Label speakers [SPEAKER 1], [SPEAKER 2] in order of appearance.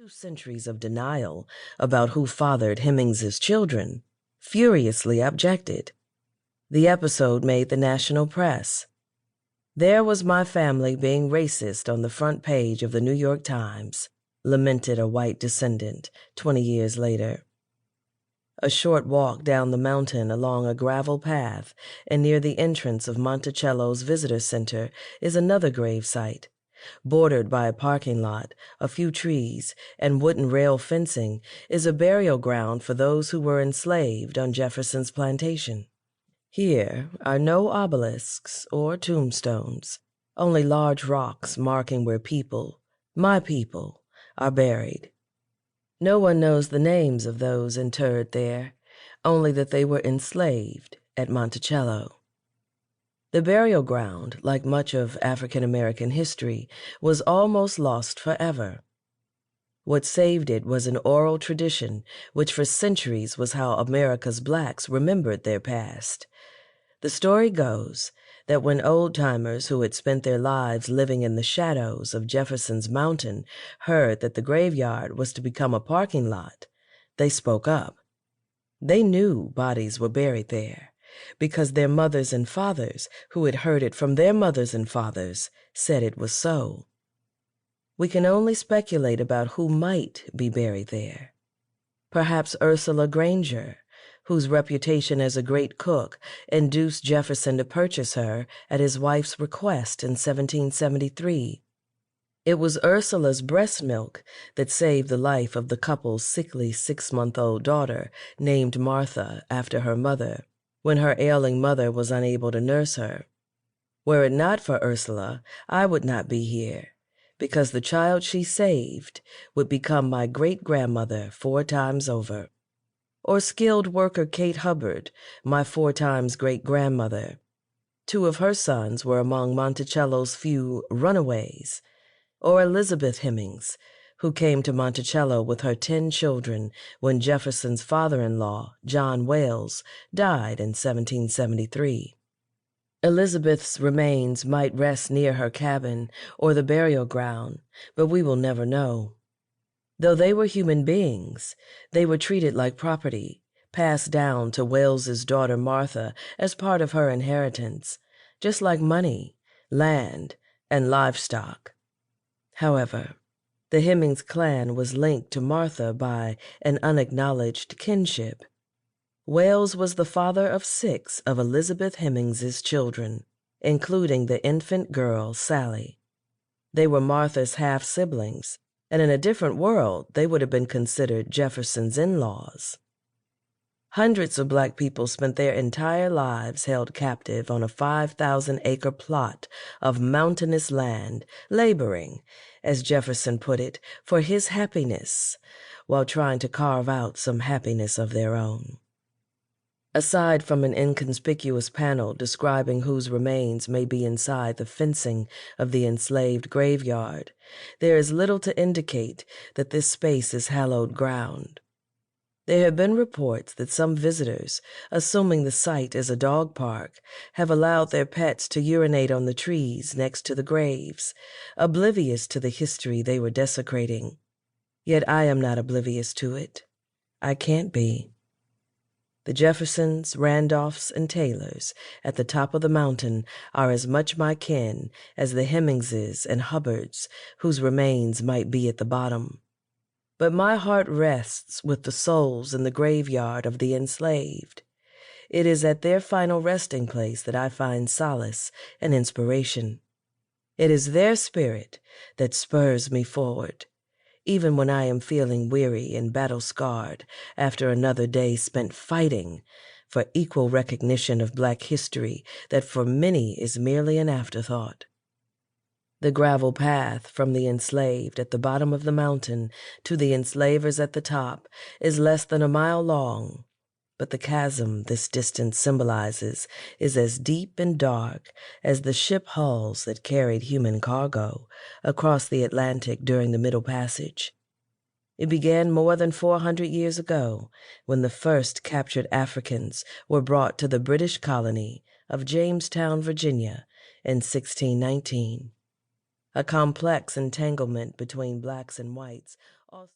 [SPEAKER 1] 2 centuries of denial about who fathered Hemings's children, furiously objected. The episode made the national press. There was my family being racist on the front page of the New York Times, lamented a white descendant 20 years later. A short walk down the mountain along a gravel path and near the entrance of Monticello's visitor center is another grave site. Bordered by a parking lot, a few trees, and wooden rail fencing is a burial ground for those who were enslaved on Jefferson's plantation. Here are no obelisks or tombstones, only large rocks marking where people, my people, are buried. No one knows the names of those interred there, only that they were enslaved at Monticello. The burial ground, like much of African American history, was almost lost forever. What saved it was an oral tradition, which for centuries was how America's blacks remembered their past. The story goes that when old-timers who had spent their lives living in the shadows of Jefferson's Mountain heard that the graveyard was to become a parking lot, they spoke up. They knew bodies were buried there because their mothers and fathers, who had heard it from their mothers and fathers, said it was so. We can only speculate about who might be buried there. Perhaps Ursula Granger, whose reputation as a great cook induced Jefferson to purchase her at his wife's request in 1773. It was Ursula's breast milk that saved the life of the couple's sickly 6-month-old daughter, named Martha after her mother, when her ailing mother was unable to nurse her. Were it not for Ursula, I would not be here, because the child she saved would become my great-grandmother 4 times over. Or skilled worker Kate Hubbard, my 4 times great-grandmother. 2 of her sons were among Monticello's few runaways. Or Elizabeth Hemings, who came to Monticello with her 10 children when Jefferson's father-in-law, John Wales, died in 1773. Elizabeth's remains might rest near her cabin or the burial ground, but we will never know. Though they were human beings, they were treated like property, passed down to Wales's daughter Martha as part of her inheritance, just like money, land, and livestock. However, the Hemings clan was linked to Martha by an unacknowledged kinship. Wales was the father of 6 of Elizabeth Hemings's children, including the infant girl Sally. They were Martha's half-siblings, and in a different world, they would have been considered Jefferson's in-laws. Hundreds of black people spent their entire lives held captive on a 5,000-acre plot of mountainous land, laboring, as Jefferson put it, for his happiness, while trying to carve out some happiness of their own. Aside from an inconspicuous panel describing whose remains may be inside the fencing of the enslaved graveyard, there is little to indicate that this space is hallowed ground. There have been reports that some visitors, assuming the site is a dog park, have allowed their pets to urinate on the trees next to the graves, oblivious to the history they were desecrating. Yet I am not oblivious to it. I can't be. The Jeffersons, Randolphs, and Taylors at the top of the mountain are as much my kin as the Hemingses and Hubbards, whose remains might be at the bottom. But my heart rests with the souls in the graveyard of the enslaved. It is at their final resting place that I find solace and inspiration. It is their spirit that spurs me forward, even when I am feeling weary and battle-scarred after another day spent fighting for equal recognition of Black history that for many is merely an afterthought. The gravel path from the enslaved at the bottom of the mountain to the enslavers at the top is less than a mile long, but the chasm this distance symbolizes is as deep and dark as the ship hulls that carried human cargo across the Atlantic during the Middle Passage. It began more than 400 years ago when the first captured Africans were brought to the British colony of Jamestown, Virginia in 1619. A complex entanglement between blacks and whites